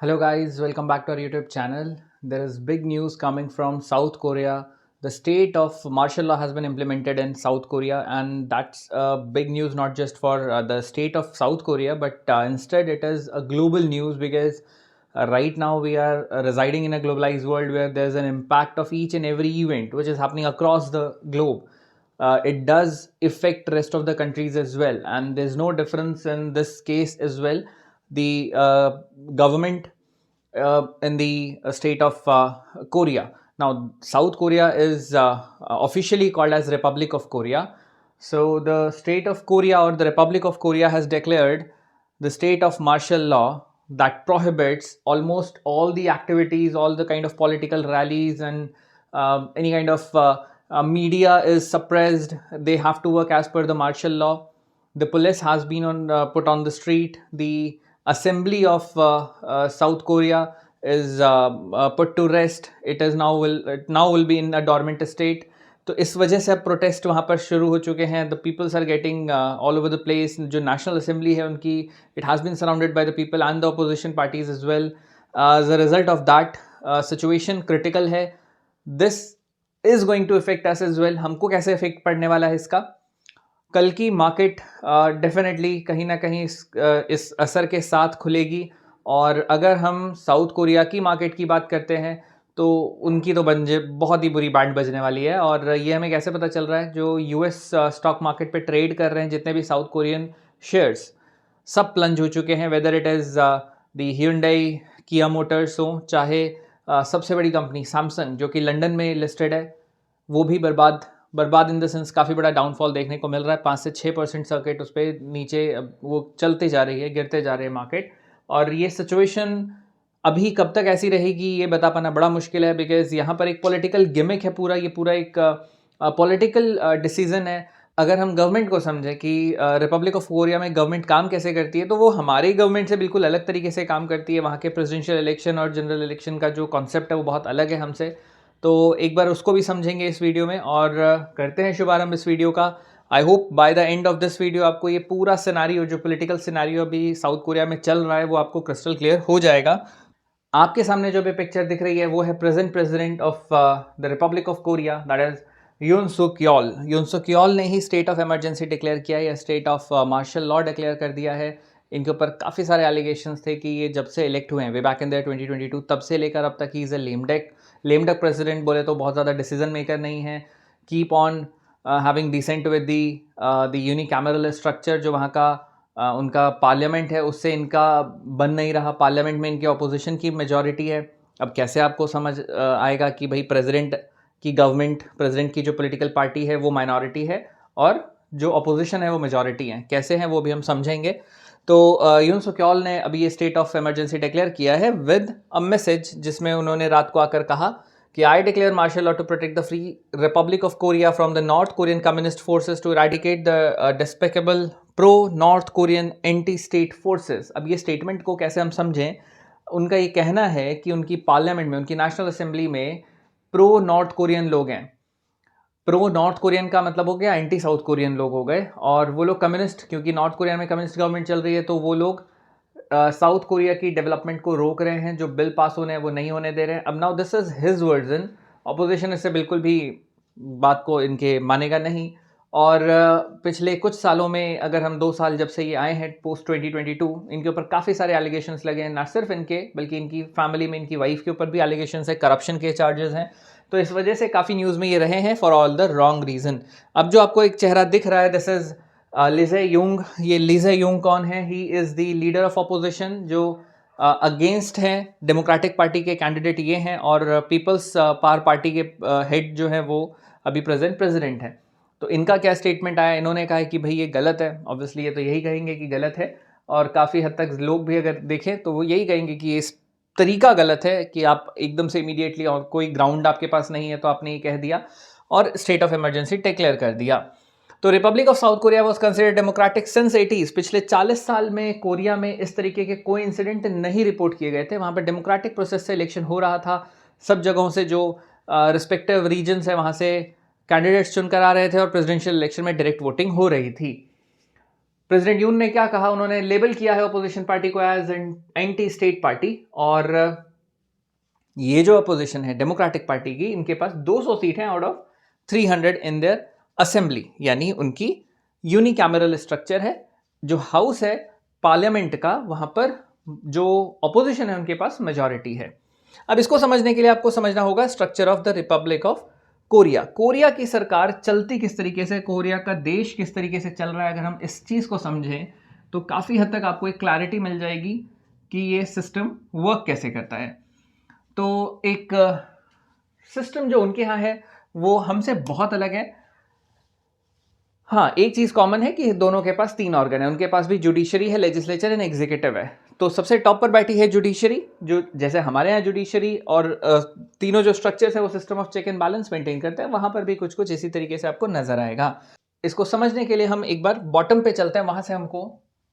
Hello guys, welcome back to our YouTube channel. There is big news coming from South Korea. The state of martial law has been implemented in South Korea, and that's big news not just for the state of South Korea, but instead it is a global news because right now we are residing in a globalized world where there's an impact of each and every event which is happening across the globe. It does affect rest of the countries as well, and there's no difference in this case as well. The government in the state of Korea. Now, South Korea is officially called as Republic of Korea. So, the state of Korea or the Republic of Korea has declared the state of martial law that prohibits almost all the activities, all the kind of political rallies, and any kind of media is suppressed. They have to work as per the martial law. The police has been put on the street. The assembly of South Korea is put to rest. It now will be in a dormant state. तो इस वजह से अब protest वहाँ पर शुरू हो चुके हैं. The peoples are getting all over the place. जो नेशनल असेंबली है उनकी, it has been surrounded by the people and the opposition parties as well. As a result of that situation critical है. This is going to affect us as well. हमको कैसे effect पड़ने वाला है इसका? कल की मार्केट डेफिनेटली कहीं ना कहीं इस असर के साथ खुलेगी. और अगर हम साउथ कोरिया की मार्केट की बात करते हैं तो उनकी तो बहुत ही बुरी बैंड बजने वाली है. और ये हमें कैसे पता चल रहा है? जो यूएस स्टॉक मार्केट पे ट्रेड कर रहे हैं जितने भी साउथ कोरियन शेयर्स, सब प्लंज हो चुके हैं. Whether it is the Hyundai, किया मोटर्स हो, चाहे सबसे बड़ी कंपनी सैमसंग जो कि लंदन में लिस्टेड है, वो भी बर्बाद इन द सेंस काफ़ी बड़ा डाउनफॉल देखने को मिल रहा है. 5 से 6% सर्किट उस पर नीचे वो चलते जा रही है, गिरते जा रहे हैं मार्केट. और ये सिचुएशन अभी कब तक ऐसी रहेगी ये बता पाना बड़ा मुश्किल है, बिकॉज यहाँ पर एक पॉलिटिकल गिमिक है. ये पूरा एक पॉलिटिकल डिसीजन है. अगर हम गवर्नमेंट को समझें कि रिपब्लिक ऑफ कोरिया में गवर्नमेंट काम कैसे करती है, तो वो हमारी गवर्नमेंट से बिल्कुल अलग तरीके से काम करती है. वहाँ के प्रेसिडेंशियल इलेक्शन और जनरल इलेक्शन का जो कॉन्सेप्ट है वो बहुत अलग है हमसे. तो एक बार उसको भी समझेंगे इस वीडियो में, और करते हैं शुभारंभ इस वीडियो का. I hope by the end of this video आपको ये पूरा सिनारियो, जो पॉलिटिकल सिनारियो अभी साउथ कोरिया में चल रहा है, वो आपको क्रिस्टल क्लियर हो जाएगा. आपके सामने जो भी पिक्चर दिख रही है वो है present president of the Republic of Korea, that is Yoon Suk Yeol. Yoon Suk Yeol ने ही स्टेट ऑफ इमरजेंसी डिक्लेयर किया है, या state of martial law declare कर दिया है. इनके ऊपर काफ़ी सारे एलिगेशंस थे कि ये जब से इलेक्ट हुए हैं वे बैक इन द 2022, तब से लेकर अब तक he is a lame duck president. बोले तो बहुत ज़्यादा डिसीजन मेकर नहीं है. Keep on having dissent with the unicameral structure. जो वहाँ का उनका पार्लियामेंट है उससे इनका बन नहीं रहा. पार्लियामेंट में इनके अपोजिशन की मेजॉरिटी है. अब कैसे आपको समझ आएगा कि भाई प्रेसिडेंट की जो पॉलिटिकल पार्टी है वो माइनॉरिटी है और जो अपोजिशन है वो मेजॉरिटी है, कैसे हैं वो भी हम समझेंगे. तो यून सुक्योल ने अभी ये स्टेट ऑफ इमरजेंसी डिक्लेयर किया है विद अ मैसेज, जिसमें उन्होंने रात को आकर कहा कि I declare martial law to protect the free Republic of Korea from the North Korean communist forces to eradicate the despicable pro North Korean anti state forces. अब ये स्टेटमेंट को कैसे हम समझें? उनका ये कहना है कि उनकी पार्लियामेंट में, उनकी नेशनल असेंबली में प्रो नॉर्थ कोरियन लोग हैं. प्रो नॉर्थ कोरियन का मतलब हो गया एंटी साउथ कोरियन लोग हो गए, और वो लोग कम्युनिस्ट, क्योंकि नॉर्थ कोरिया में कम्युनिस्ट गवर्नमेंट चल रही है, तो वो लोग साउथ कोरिया की डेवलपमेंट को रोक रहे हैं. जो बिल पास होने हैं वो नहीं होने दे रहे हैं. अब now this is his version. Opposition इससे बिल्कुल भी बात को इनके मानेगा नहीं. और पिछले कुछ सालों में, अगर हम 2 साल जब से ये आए हैं पोस्ट 2022, इनके ऊपर काफ़ी सारे एलिगेशंस लगे हैं. ना सिर्फ इनके, बल्कि इनकी फैमिली में इनकी वाइफ के ऊपर भी एलिगेशंस है, करप्शन के चार्जेस हैं. तो इस वजह से काफ़ी न्यूज़ में ये रहे हैं for all the wrong reason. अब जो आपको एक चेहरा दिख रहा है, दिस इज़ लीजे यूंग. ये लीजे यूंग कौन है? He is the leader of opposition, जो अगेंस्ट हैं डेमोक्रेटिक पार्टी के कैंडिडेट ये हैं, और पीपल्स पावर पार्टी के हेड जो है वो अभी प्रेजेंट प्रेसिडेंट हैं. तो इनका क्या स्टेटमेंट आया? इन्होंने कहा है कि भाई ये गलत है. ऑब्वियसली ये तो यही कहेंगे कि गलत है, और काफ़ी हद तक लोग भी अगर देखें तो वो यही कहेंगे कि इस तरीका गलत है कि आप एकदम से इमीडिएटली, और कोई ग्राउंड आपके पास नहीं है तो आपने ये कह दिया और स्टेट ऑफ इमरजेंसी डिक्लेयर कर दिया. तो Republic of South Korea was considered democratic since 80s. पिछले 40 साल में कोरिया में इस तरीके के कोई इंसिडेंट नहीं रिपोर्ट किए गए थे. वहाँ पर डेमोक्रेटिक प्रोसेस से इलेक्शन हो रहा था. सब जगहों से जो रिस्पेक्टिव रीजन्स है वहाँ से कैंडिडेट्स चुनकर आ रहे थे, और प्रेसिडेंशियल इलेक्शन में डायरेक्ट वोटिंग हो रही थी. प्रेसिडेंट यून ने क्या कहा, उन्होंने लेबल किया है अपोजिशन पार्टी को as an anti state party. और ये जो अपोजिशन है डेमोक्रेटिक पार्टी की, इनके पास 200 सीट हैं out of 300 in their assembly, यानी उनकी यूनिकैमरल स्ट्रक्चर है। जो हाउस है पार्लियामेंट का, वहां पर जो अपोजिशन है उनके पास मेजॉरिटी है। अब इसको समझने के लिए आपको समझना होगा structure of the Republic of Korea. Korea की सरकार चलती किस तरीके से, कोरिया का देश किस तरीके से चल रहा है, अगर हम इस चीज को समझें तो काफी हद तक आपको एक क्लैरिटी मिल जाएगी कि ये सिस्टम वर्क कैसे करता है। तो एक सिस्टम जो उनके यहाँ है वो हमसे बहुत अलग है। हाँ, एक चीज कॉमन है कि दोनों के पास 3 ऑर्गन है, उनके पास भी जुडिशरी है, लेजिस्लेचर एंड एग्जीक्यूटिव है। तो सबसे टॉप पर बैठी है जुडिशरी, जो जैसे हमारे यहाँ जुडिशरी और तीनों जो स्ट्रक्चर्स है वो system of check and balance maintain करते हैं, वहां पर भी कुछ कुछ इसी तरीके से आपको नजर आएगा। इसको समझने के लिए हम एक बार बॉटम पे चलते हैं, वहां से हमको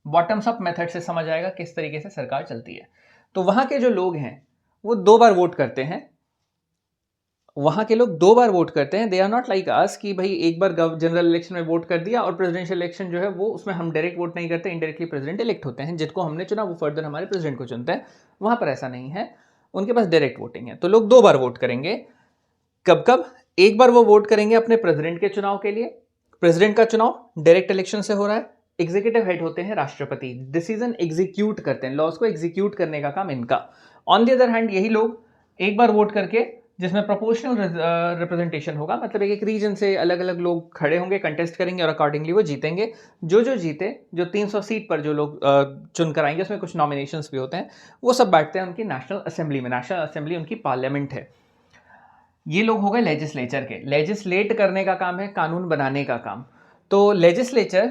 बॉटम्स अप मेथड से समझ आएगा किस तरीके से सरकार चलती है। तो वहां के जो लोग हैं वो 2 बार वोट करते हैं। वहां के लोग 2 बार वोट करते हैं। They are not like us कि भाई एक बार जनरल इलेक्शन में वोट कर दिया और प्रेसिडेंशियल इलेक्शन जो है वो उसमें हम डायरेक्ट वोट नहीं करते, इनडायरेक्टली प्रेसिडेंट इलेक्ट होते हैं। जिनको हमने चुना वो फर्दर हमारे प्रेसिडेंट को चुनते हैं। वहां पर ऐसा नहीं है, उनके पास डायरेक्ट वोटिंग है। तो लोग 2 बार वोट करेंगे। कब कब? एक बार वो वोट करेंगे अपने प्रेसिडेंट के चुनाव के लिए। प्रेसिडेंट का चुनाव डायरेक्ट इलेक्शन से हो रहा है। एग्जीक्यूटिव हेड होते हैं राष्ट्रपति, डिसीजन एग्जीक्यूट करते हैं, लॉज को एग्जीक्यूट करने का काम इनका। ऑन द अदर हैंड यही लोग एक बार वोट करके, जिसमें प्रोपोर्शनल रिप्रेजेंटेशन होगा, मतलब एक रीजन से अलग अलग लोग खड़े होंगे, कंटेस्ट करेंगे और अकॉर्डिंगली वो जीतेंगे। जो जीते, जो 300 सीट पर जो लोग चुन कर आएंगे, उसमें कुछ नॉमिनेशंस भी होते हैं, वो सब बैठते हैं उनकी नेशनल असेंबली में। नेशनल असेंबली उनकी पार्लियामेंट है। ये लोग हो गए लेजिस्लेचर के। लेजिस्लेट करने का काम है, कानून बनाने का काम। तो लेजिस्लेचर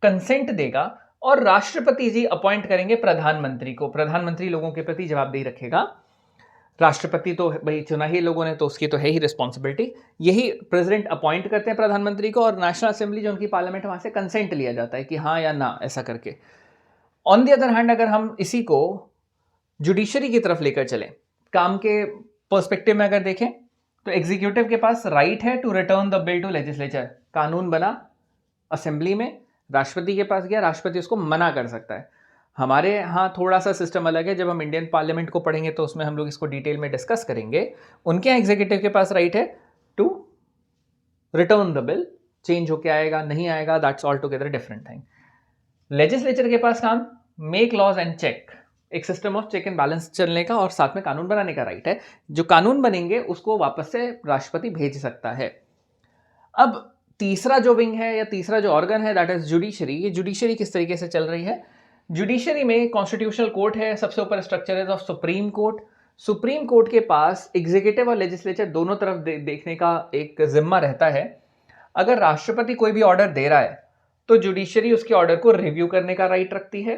कंसेंट देगा और राष्ट्रपति जी अपॉइंट करेंगे प्रधानमंत्री को। प्रधानमंत्री लोगों के प्रति जवाबदेही रखेगा। राष्ट्रपति तो भाई चुना ही लोगों ने, तो उसकी तो है ही रिस्पॉन्सिबिलिटी। यही प्रेसिडेंट अपॉइंट करते हैं प्रधानमंत्री को, और नेशनल असेंबली जो उनकी पार्लियामेंट है वहां से कंसेंट लिया जाता है कि हाँ या ना, ऐसा करके। ऑन द अदर हैंड अगर हम इसी को जुडिशरी की तरफ लेकर चलें, काम के पर्सपेक्टिव में अगर देखें, तो एग्जीक्यूटिव के पास राइट है to return the bill to legislature. कानून बना असेंबली में, राष्ट्रपति के पास गया, राष्ट्रपति उसको मना कर सकता है। हमारे यहाँ थोड़ा सा सिस्टम अलग है। जब हम इंडियन पार्लियामेंट को पढ़ेंगे तो उसमें हम लोग इसको डिटेल में डिस्कस करेंगे। उनके यहाँ एग्जीक्यूटिव के पास राइट है to return the bill. Change होके आएगा नहीं आएगा, that's altogether different thing. Legislature के पास काम मेक लॉज एंड चेक, एक system of check and balance चलने का और साथ में कानून बनाने का राइट है। जो कानून बनेंगे उसको वापस से राष्ट्रपति भेज सकता है। अब तीसरा जो विंग है या तीसरा जो ऑर्गन है, दैट इज जुडिशरी। ये जुडिशरी किस तरीके से चल रही है? जुडिशरी में कॉन्स्टिट्यूशनल कोर्ट है, सबसे ऊपर स्ट्रक्चर है of supreme court. Supreme court के पास एग्जीक्यूटिव और लेजिस्लेचर दोनों तरफ देखने का एक जिम्मा रहता है। अगर राष्ट्रपति कोई भी ऑर्डर दे रहा है तो जुडिशरी उसके ऑर्डर को रिव्यू करने का राइट रखती है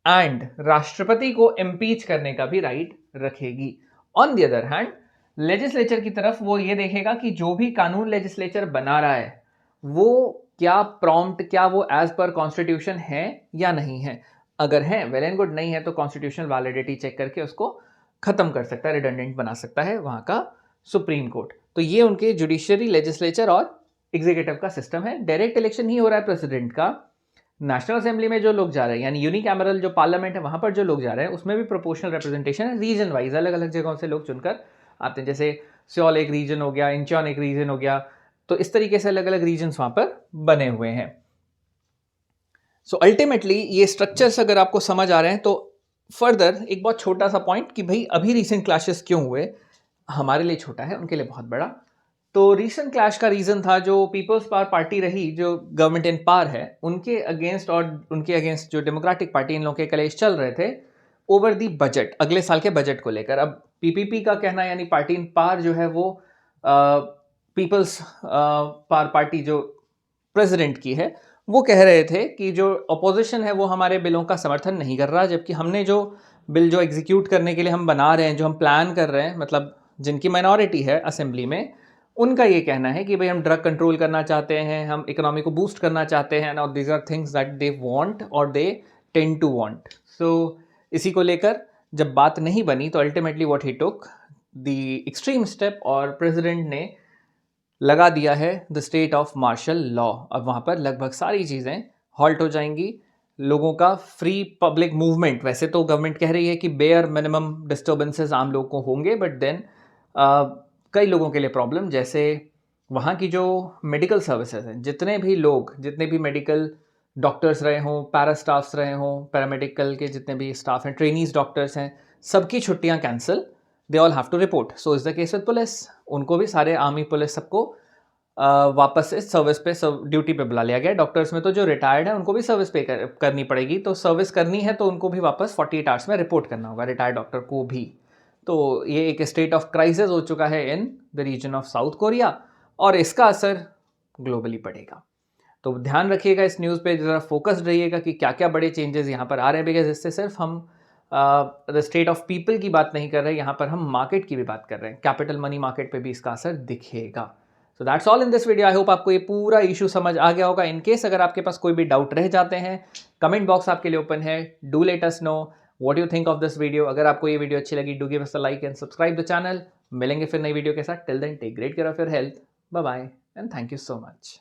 एंड राष्ट्रपति को इम्पीच करने का भी राइट रखेगी। On the other hand legislature की तरफ वो ये देखेगा कि जो भी कानून लेजिस्लेचर बना रहा है वो क्या प्रॉम्प्ट, क्या वो एज पर कॉन्स्टिट्यूशन है या नहीं है। अगर है, वेल एंड गुड। नहीं है तो कॉन्स्टिट्यूशनल वैलिडिटी चेक करके उसको खत्म कर सकता है, रिडंडेंट बना सकता है वहां का सुप्रीम कोर्ट। तो ये उनके जुडिशरी, लेजिस्लेचर और एग्जीक्यूटिव का सिस्टम है। डायरेक्ट इलेक्शन ही हो रहा है प्रेसिडेंट का। नेशनल असेंबली में जो लोग जा रहे हैं, यानी यूनिकैमरल जो पार्लियामेंट है, वहां पर जो लोग जा रहे हैं उसमें भी प्रोपोर्शनल रिप्रेजेंटेशन है। रीजन वाइज अलग अलग जगहों से लोग चुनकर आते हैं। जैसे सियोल एक रीजन हो गया, इंचॉन एक रीजन हो गया, तो इस तरीके से अलग अलग रीजन्स वहां पर बने हुए हैं। सो अल्टीमेटली ये स्ट्रक्चर्स अगर आपको समझ आ रहे हैं तो फर्दर एक बहुत छोटा सा पॉइंट कि भाई अभी रीसेंट क्लैशेस क्यों हुए, हमारे लिए छोटा है, उनके लिए बहुत बड़ा। तो रीसेंट क्लैश का रीजन था जो पीपल्स पावर पार्टी रही, जो गवर्नमेंट इन पावर है, उनके अगेंस्ट और उनके अगेंस्ट जो डेमोक्रेटिक पार्टी, इन लोगों के कलेश चल रहे थे ओवर दी बजट, अगले साल के बजट को लेकर। अब पीपीपी का कहना, यानी पार्टी इन पावर जो है वो पीपल्स पावर पार्टी जो प्रेसिडेंट की है, वो कह रहे थे कि जो अपोजिशन है वो हमारे बिलों का समर्थन नहीं कर रहा, जबकि हमने जो बिल जो एग्जीक्यूट करने के लिए हम बना रहे हैं, जो हम प्लान कर रहे हैं, मतलब जिनकी माइनॉरिटी है असेंबली में, उनका ये कहना है कि भाई हम ड्रग कंट्रोल करना चाहते हैं, हम इकोनॉमी को बूस्ट करना चाहते हैं, और these are things that they want और they tend to want. So इसी को लेकर जब बात नहीं बनी तो ultimately what he took the extreme step, और प्रेसिडेंट ने लगा दिया है the state of martial law. अब वहाँ पर लगभग सारी चीज़ें हॉल्ट हो जाएंगी। लोगों का फ्री पब्लिक मूवमेंट, वैसे तो गवर्नमेंट कह रही है कि बेयर मिनिमम डिस्टर्बेंसेस आम लोगों को होंगे, बट देन कई लोगों के लिए प्रॉब्लम, जैसे वहाँ की जो मेडिकल सर्विसेज हैं, जितने भी लोग, जितने भी मेडिकल डॉक्टर्स रहे हों, पैरा स्टाफ्स रहे हों, पैरामेडिकल के जितने भी स्टाफ हैं, ट्रेनीज डॉक्टर्स हैं, सबकी छुट्टियां cancel. They all have to report. So is the case with police. उनको भी, सारे आर्मी पुलिस सबको वापस से सर्विस पे, ड्यूटी पे बुला लिया गया। डॉक्टर्स में तो जो रिटायर्ड है उनको भी सर्विस पे करनी पड़ेगी, तो सर्विस करनी है तो उनको भी वापस 48 आवर्स में रिपोर्ट करना होगा, रिटायर्ड डॉक्टर को भी। तो ये एक स्टेट ऑफ क्राइसिस हो चुका है in the region of South Korea, और इसका असर ग्लोबली पड़ेगा। तो ध्यान रखिएगा, इस न्यूज़ पे ज़रा फोकस्ड रहिएगा कि क्या क्या बड़े चेंजेस यहाँ पर आ रहे हैं, बिकॉज इससे सिर्फ हम द स्टेट ऑफ पीपल की बात नहीं कर रहे, यहाँ पर हम मार्केट की भी बात कर रहे हैं। कैपिटल मनी मार्केट पे भी इसका असर दिखेगा। So that's all in this video. I hope आपको ये पूरा इशू समझ आ गया होगा। इन केस अगर आपके पास कोई भी डाउट रह जाते हैं, कमेंट बॉक्स आपके लिए ओपन है। Do let us know what you think of this video. अगर आपको ये वीडियो अच्छी लगी, do give us a like and subscribe the channel. मिलेंगे फिर नई वीडियो के साथ। Till then take great care of your health. Bye bye and thank you so much.